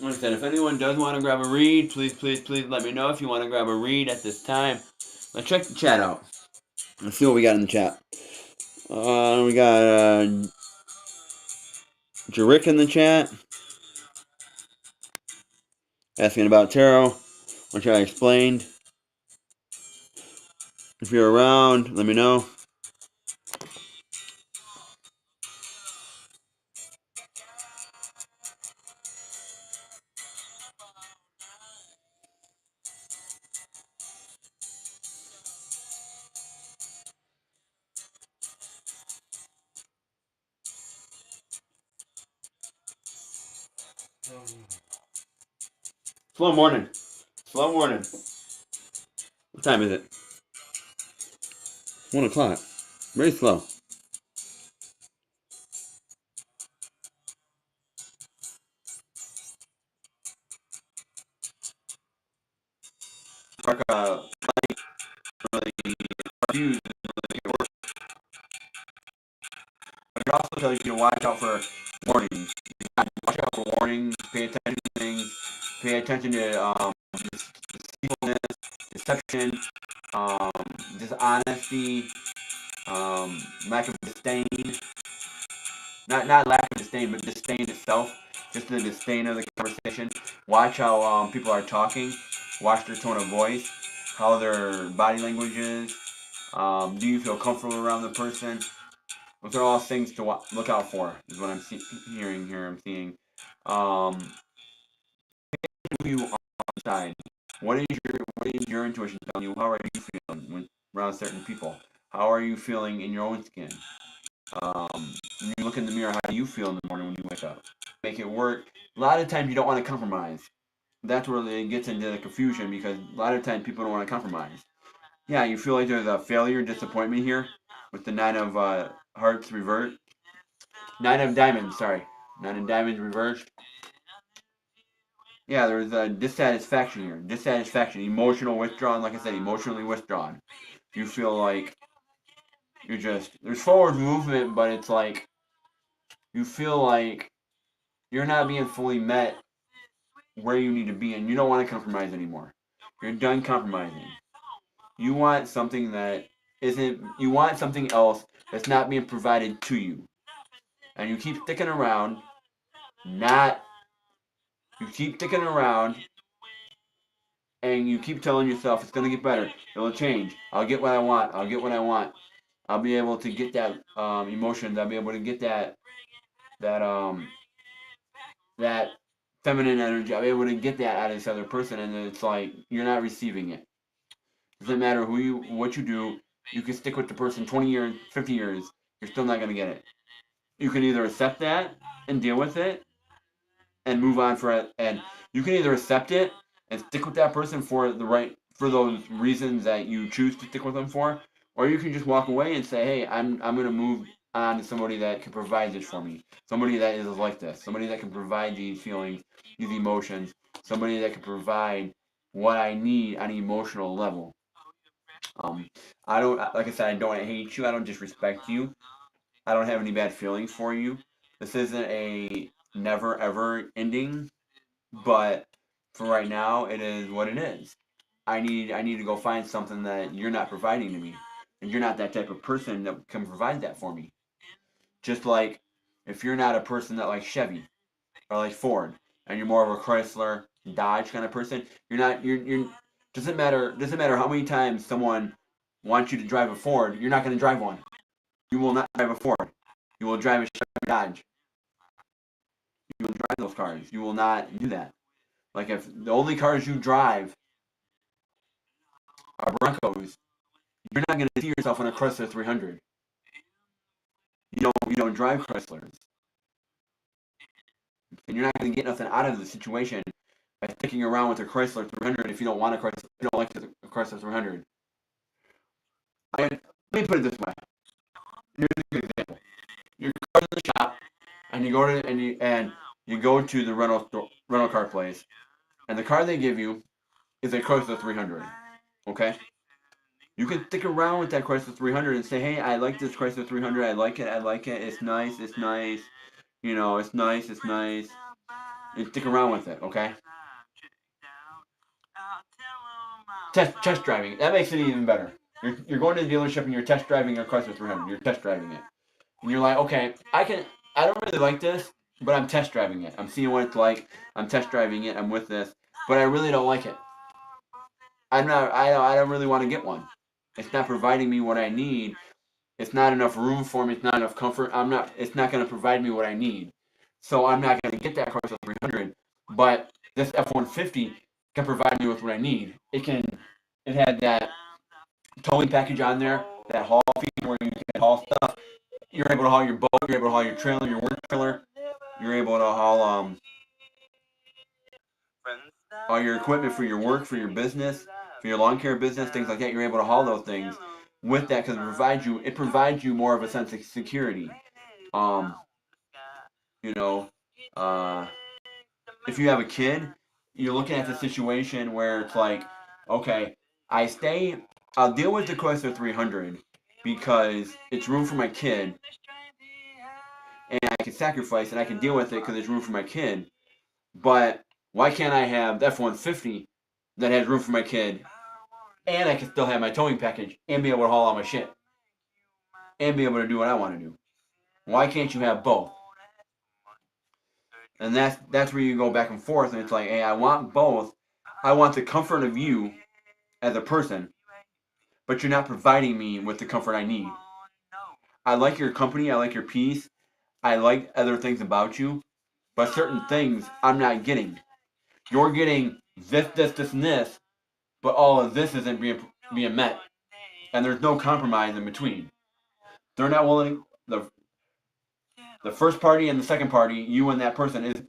Like I said, if anyone does want to grab a read, please let me know if you want to grab a read at this time. Let's check the chat out. Let's see what we got in the chat. We got Jarik in the chat asking about tarot, which I explained. If you're around, let me know. Slow morning. Slow morning. What time is it? 1 o'clock. Very slow. Mark, really confused. But it also tells you to watch out for warnings. Watch out for warnings. Pay attention to things. Pay attention to deceitfulness, deception, dishonesty, lack of disdain. Not lack of disdain, but disdain itself. Just the disdain of the conversation. Watch how people are talking. Watch their tone of voice. How their body language is. Do you feel comfortable around the person? Those are all things to look out for, is what I'm hearing here. I'm seeing. Who you are inside. What is your intuition telling you? How are you feeling when around certain people? How are you feeling in your own skin? When you look in the mirror, how do you feel in the morning when you wake up? Make it work. A lot of times you don't want to compromise. That's where it gets into the confusion, because a lot of times people don't want to compromise. Yeah, you feel like there's a failure, disappointment here with the 9 of hearts reversed. 9 of diamonds, sorry. 9 of diamonds reversed. Yeah, there's a dissatisfaction here. Dissatisfaction, emotional withdrawn. Like I said, emotionally withdrawn. You feel like there's forward movement, but it's like you feel like you're not being fully met where you need to be, and you don't want to compromise anymore. You're done compromising. You want something that you want something else that's not being provided to you. And you keep sticking around, you keep sticking around, and you keep telling yourself it's going to get better. It'll change. I'll get what I want. I'll get what I want. I'll be able to get that emotions. I'll be able to get that that feminine energy. I'll be able to get that out of this other person, and it's like you're not receiving it. Doesn't matter what you do. You can stick with the person 20 years, 50 years. You're still not going to get it. You can either accept that and deal with it and move on for it, and you can either accept it and stick with that person for those reasons that you choose to stick with them for, or you can just walk away and say, hey, I'm going to move on to somebody that can provide this for me, somebody that is like this, somebody that can provide these feelings, these emotions, somebody that can provide what I need on an emotional level. I don't, like I said, I don't hate you. I don't disrespect you. I don't have any bad feelings for you. This isn't a never ever ending, but for right now, it is what it is. I need to go find something that you're not providing to me, and you're not that type of person that can provide that for me. Just like if you're not a person that likes Chevy or like Ford, and you're more of a Chrysler, Dodge kind of person, you're doesn't matter how many times someone wants you to drive a Ford, you're not going to drive one. You will not drive a Ford. You will drive a Chevy Dodge. You will drive those cars. You will not do that. Like if the only cars you drive are Broncos, you're not going to see yourself in a Chrysler 300. You don't drive Chryslers, and you're not going to get nothing out of the situation by sticking around with a Chrysler 300 if you don't want a Chrysler. You don't like a Chrysler 300. Let me put it this way. Here's a good example. Your car's in the shop, and you go to the rental car place, and the car they give you is a Chrysler 300. Okay. You can stick around with that Chrysler 300 and say, hey, I like this Chrysler 300. I like it. It's nice. It's nice. It's nice. It's nice. And stick around with it, okay? Test driving. That makes it even better. You're going to the dealership and you're test driving a Chrysler 300. You're test driving it. And you're like, okay, I don't really like this, but I'm test driving it. I'm seeing what it's like. I'm test driving it. I'm with this, but I really don't like it. I don't really want to get one. It's not providing me what I need. It's not enough room for me. It's not enough comfort. It's not going to provide me what I need. So I'm not going to get that Chrysler 300. But this F-150 can provide me with what I need. It had that towing package on there, that haul fee where you can haul stuff. You're able to haul your boat. You're able to haul your trailer, your work trailer. You're able to haul all your equipment for your work, for your business, for your lawn care business, things like that. You're able to haul those things. with that, because it provides you more of a sense of security. You know, if you have a kid, you're looking at the situation where it's like, okay, I'll deal with the cost of 300 because it's room for my kid, and I can sacrifice and I can deal with it because there's room for my kid. But why can't I have the F-150 that has room for my kid, and I can still have my towing package and be able to haul all my shit and be able to do what I want to do? Why can't you have both? And that's where you go back and forth, and it's like, hey, I want both. I want the comfort of you as a person, but you're not providing me with the comfort I need. I like your company, I like your peace, I like other things about you, but certain things I'm not getting. You're getting this, and this, but all of this isn't being met, and there's no compromise in between. They're not willing. The first party and the second party, you and that person,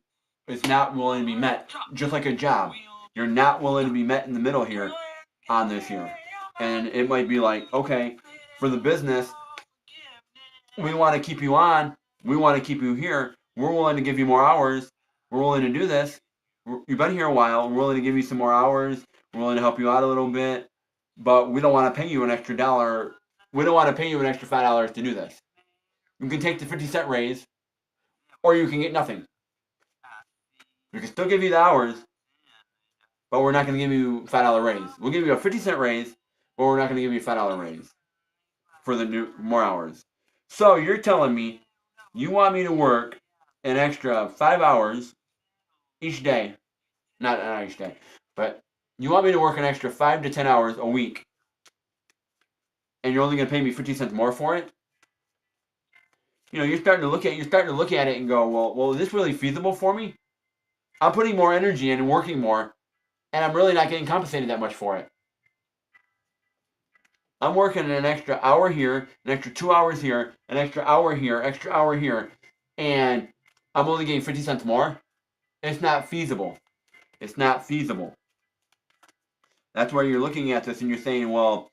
is not willing to be met. Just like a job, you're not willing to be met in the middle here on this here. And it might be like, okay, for the business, we want to keep you on, we want to keep you here, we're willing to give you more hours, we're willing to do this, you've been here a while, we're willing to give you some more hours, we're willing to help you out a little bit, but we don't want to pay you an extra $1, we don't want to pay you an extra $5 to do this. You can take the 50-cent raise, or you can get nothing. We can still give you the hours, but we're not going to give you a $5 raise. We'll give you a 50-cent raise, but we're not going to give you a $5 raise for the more hours. So you're telling me you want me to work an extra 5 hours each day, not each day, but you want me to work an extra 5 to 10 hours a week, and you're only going to pay me 50 cents more for it? You know, you're starting to look at it and go, well, is this really feasible for me? I'm putting more energy in and working more, and I'm really not getting compensated that much for it. I'm working an extra hour here, an extra 2 hours here, an extra hour here, and I'm only getting 50 cents more. It's not feasible. It's not feasible. That's where you're looking at this and you're saying, well,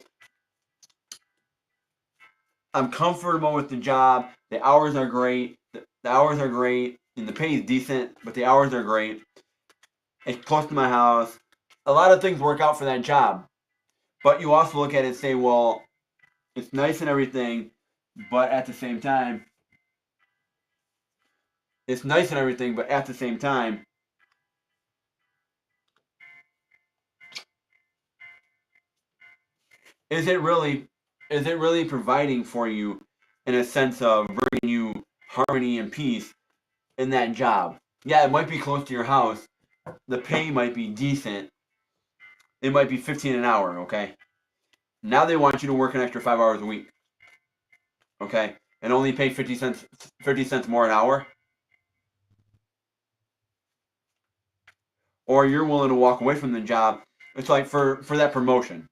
I'm comfortable with the job. The hours are great. The hours are great, and the pay is decent, but the hours are great. It's close to my house. A lot of things work out for that job. But you also look at it and say, well, it's nice and everything, but at the same time, is it really providing for you in a sense of bringing you harmony and peace in that job? Yeah, it might be close to your house. The pay might be decent. It might be 15 an hour, okay? Now they want you to work an extra 5 hours a week, okay? And only pay 50 cents more an hour? Or you're willing to walk away from the job. It's like for that promotion.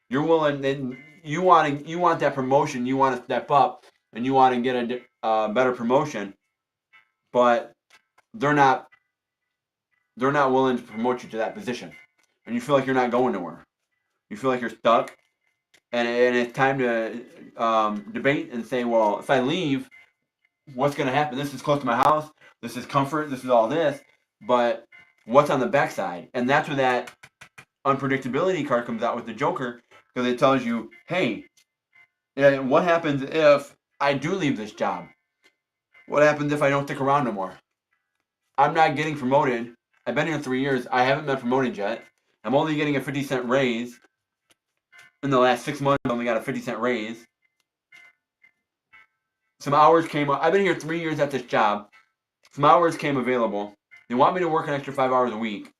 You're willing, and you want that promotion, you want to step up, and you want to get a better promotion, but they're not willing to promote you to that position, and you feel like you're not going nowhere. You feel like you're stuck, and it's time to debate and say, well, if I leave, what's going to happen? This is close to my house. This is comfort. This is all this, but what's on the backside? And that's where that unpredictability card comes out with the Joker, because it tells you, hey, what happens if I do leave this job? What happens if I don't stick around no more? I'm not getting promoted. I've been here 3 years. I haven't been promoted yet. I'm only getting a 50-cent raise. In the last 6 months, I only got a 50-cent raise. Some hours came up. I've been here 3 years at this job. Some hours came available. They want me to work an extra 5 hours a week.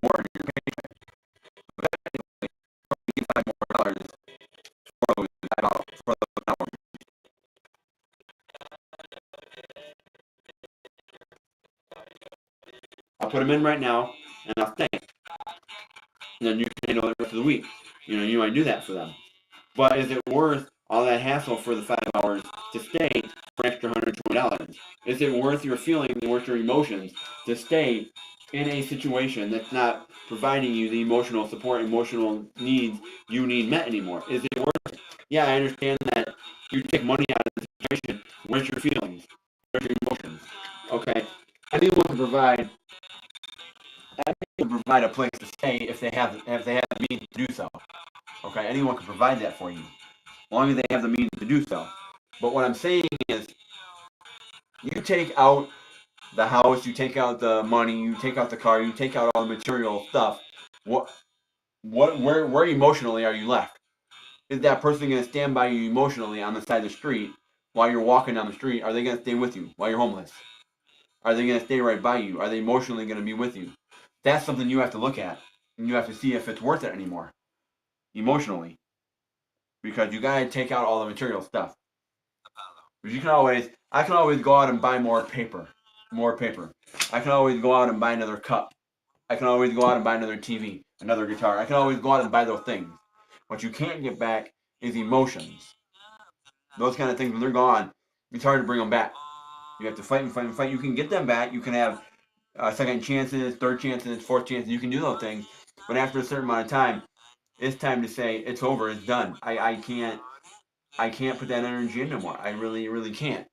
More in your paycheck. But anyway, $5 more for those hours. I'll put them in right now, and I'll stay. And then you can handle the rest of the week. You know, you might do that for them. But is it worth all that hassle for the 5 hours to stay for an extra $120? Is it worth your feelings and worth your emotions to stay in a situation that's not providing you the emotional support, emotional needs you need met anymore? Is it worth it? Yeah, I understand that you take money out of the situation. Where's your feelings? Where's your emotions? Okay. Anyone can provide a place to stay if they have the means to do so. Okay, anyone can provide that for you, as long as they have the means to do so. But what I'm saying is, you take out the house, you take out the money, you take out the car, you take out all the material stuff. Where emotionally are you left? Is that person going to stand by you emotionally on the side of the street while you're walking down the street? Are they going to stay with you while you're homeless? Are they going to stay right by you? Are they emotionally going to be with you? That's something you have to look at, and you have to see if it's worth it anymore, emotionally, because you got to take out all the material stuff. Because I can always go out and buy more paper. I can always go out and buy another cup. I can always go out and buy another TV, another guitar. I can always go out and buy those things. What you can't get back is emotions. Those kind of things, when they're gone, it's hard to bring them back. You have to fight and fight and fight. You can get them back. You can have second chances, third chances, fourth chances. You can do those things. But after a certain amount of time, it's time to say it's over. It's done. I can't put that energy in no more. I really can't.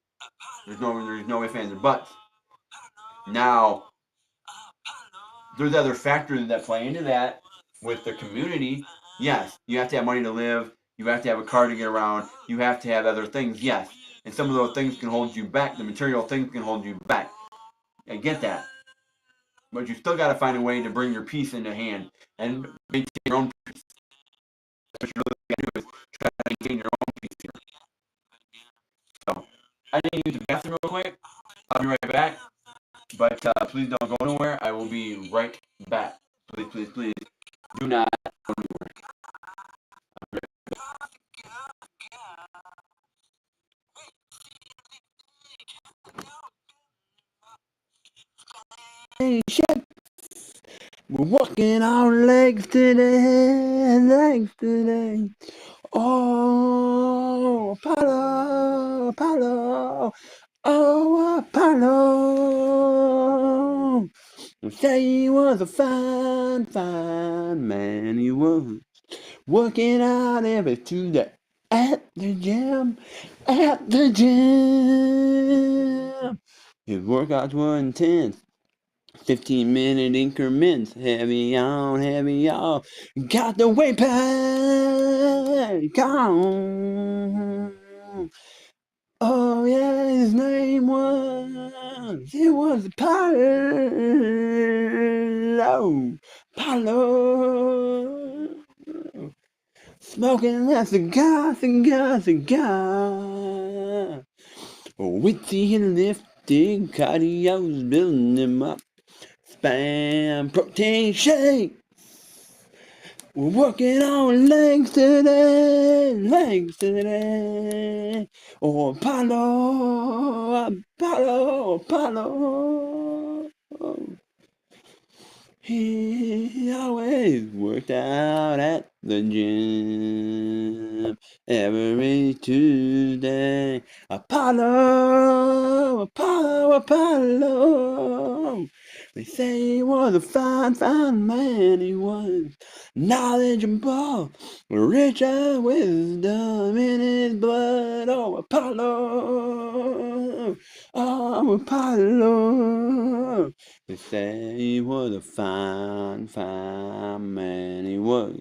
There's no ifs, ands, or buts. Now, there's other factors that play into that with the community. Yes, you have to have money to live. You have to have a car to get around. You have to have other things. Yes, and some of those things can hold you back. The material things can hold you back. I get that, but you still got to find a way to bring your peace into hand and maintain your own peace. What you really got to do is try to maintain your own peace here. So, I need to use the bathroom real quick. I'll be right back. But please don't go nowhere. I will be right back. Please do not go anywhere. Hey, shit. We're walking on legs today. Oh, Apollo. Oh, Apollo. Say he was a fine man. He was working out every Tuesday at the gym. His workouts were intense. 15-minute increments, heavy on. Got the weight pack on. Oh yeah, his name was Apollo. Smoking that cigar. Witty and lifting, cardio's building him up. Spam protein shake. We're working on legs today. Oh, Apollo. He always worked out at the gym every Tuesday. Apollo. They say he was a fine man. He was knowledgeable, rich of wisdom in his blood. Oh, Apollo. They say he was a fine man. He was.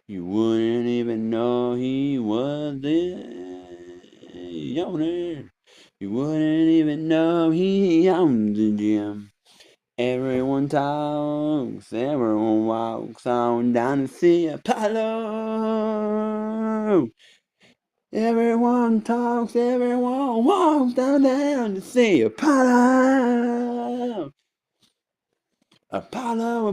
You wouldn't even know he was the owner. You wouldn't even know he owned the gym. Everyone talks, everyone walks on down to see Apollo. Everyone talks, everyone walks down to see Apollo. Apollo.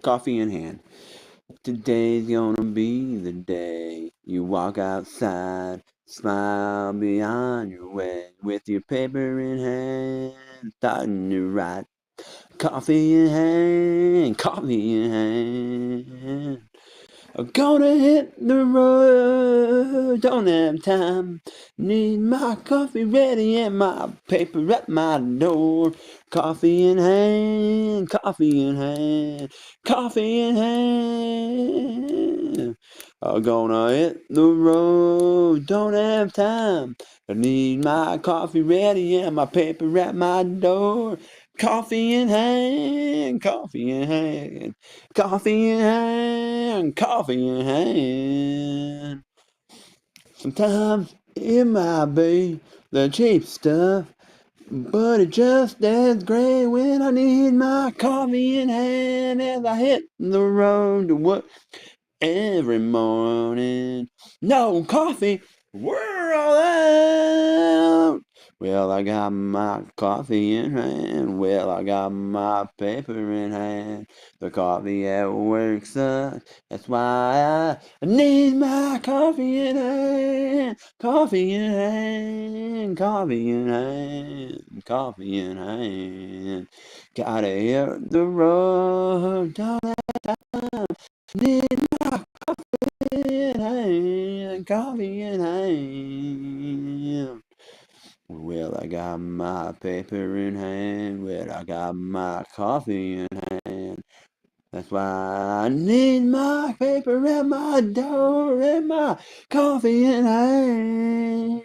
Coffee in hand. Today's gonna be the day you walk outside, smile beyond your way, with your paper in hand, starting to write. Coffee in hand. I'm gonna hit the road, don't have time. Need my coffee ready and my paper at my door. Coffee in hand, coffee in hand, coffee in hand. I'm gonna hit the road, don't have time. I need my coffee ready and my paper at my door. Coffee in hand, coffee in hand, coffee in hand, coffee in hand. Sometimes it might be the cheap stuff, but it just as great when I need my coffee in hand as I hit the road to work every morning. No coffee, we're all out. Well, I got my coffee in hand. Well, I got my paper in hand. The coffee at work sucks. That's why I need my coffee in hand. Coffee in hand. Coffee in hand. Coffee in hand. Gotta hit the road. Don't have time. Need my coffee in hand. Coffee in hand. Well, I got my paper in hand. Well, I got my coffee in hand. That's why I need my paper at my door and my coffee in hand.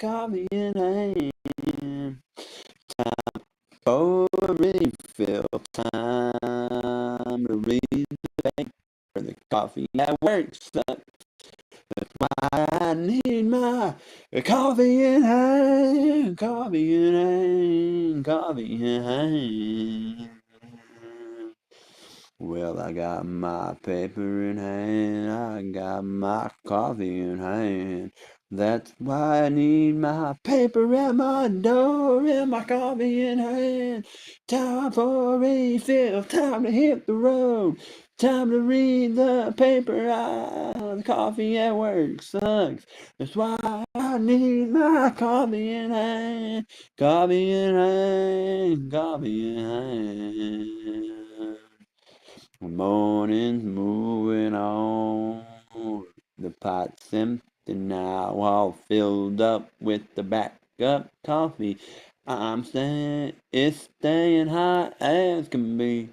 Coffee in hand. Time for a refill. Time to read the paper. The coffee at work sucks. That's why I need my coffee in hand, coffee in hand, coffee in hand. Well, I got my paper in hand, I got my coffee in hand. That's why I need my paper at my door and my coffee in hand. Time for a refill, time to hit the road. Time to read the paper, the coffee at work sucks. That's why I need my coffee in hand. Coffee in hand, coffee in hand. The morning's moving on. The pot's empty now, all filled up with the backup coffee. It's staying hot as can be.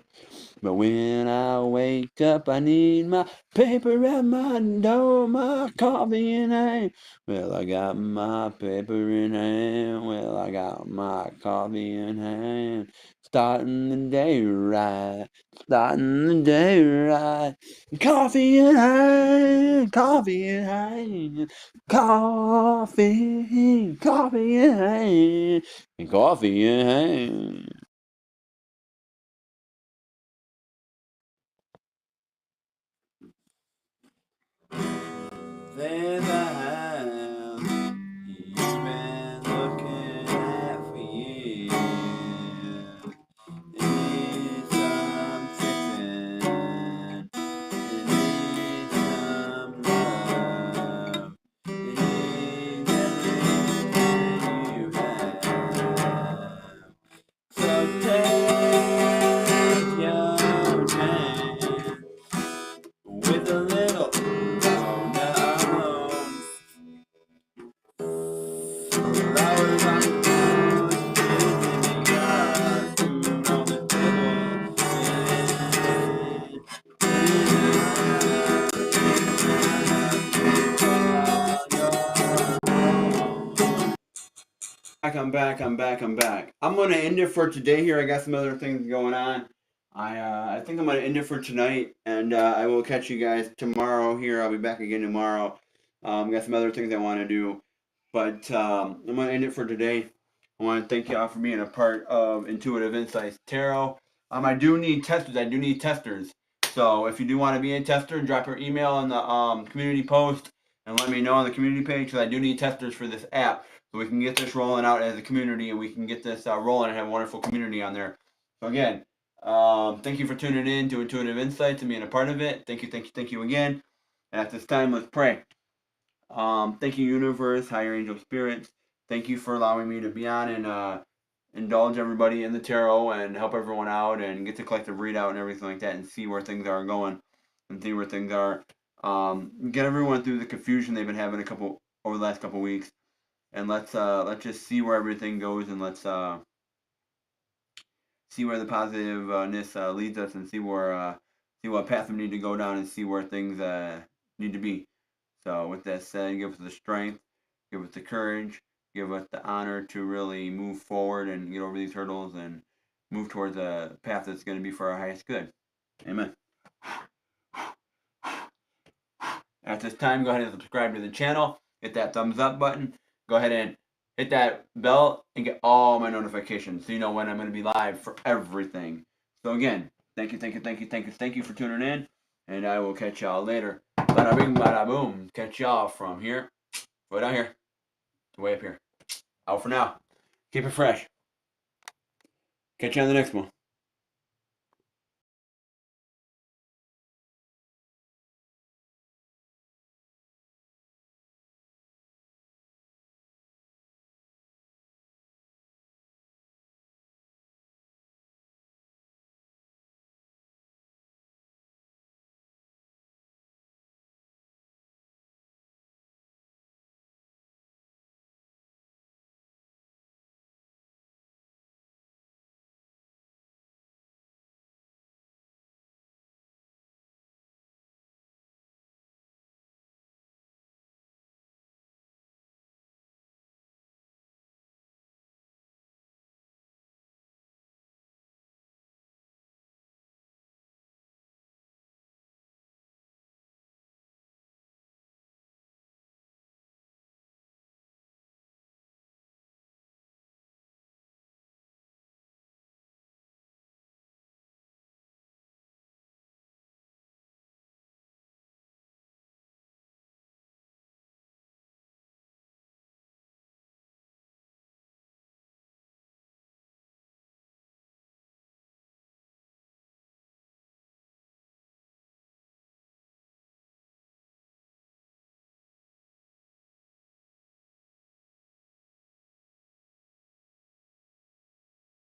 But when I wake up, I need my paper at my door, my coffee in hand. Well, I got my paper in hand. Well, I got my coffee in hand. Starting the day right. Starting the day right. Coffee in hand. Coffee in hand. Coffee. Coffee in hand. And coffee in hand. There's a house he's been looking at for years. It needs some fixing. It needs some love. It needs everything you have. So take your chance with a little down. Flowers on the moon, in the yard, food on the table. I'm back. I'm gonna end it for today here. I got some other things going on. I think I'm gonna end it for tonight, and I will catch you guys tomorrow here. I'll be back again tomorrow. Got some other things I want to do, but I'm gonna end it for today. I want to thank you all for being a part of Intuitive Insights Tarot. I do need testers. I do need testers. So if you do want to be a tester, drop your email in the community post and let me know on the community page, because I do need testers for this app, so we can get this rolling out as a community, and we can get this rolling and have a wonderful community on there. So again, thank you for tuning in to Intuitive Insights and being a part of it. Thank you again. And at this time, let's pray. Thank you, universe, higher angel spirits. Thank you for allowing me to be on and indulge everybody in the tarot and help everyone out and get the collective readout and everything like that and see where things are going. and see where things are. Get everyone through the confusion they've been having over the last couple weeks, and let's just see where everything goes, and let's see where the positiveness leads us, and see what path we need to go down, and see where things need to be. So with that said, give us the strength, give us the courage, give us the honor to really move forward and get over these hurdles and move towards a path that's going to be for our highest good. Amen. At this time, go ahead and subscribe to the channel. Hit that thumbs up button. Go ahead and hit that bell and get all my notifications so you know when I'm going to be live for everything. So again, thank you for tuning in, and I will catch y'all later. Bada bing, bada boom. Catch y'all from here, way down here, to way up here. Out for now. Keep it fresh. Catch you on the next one.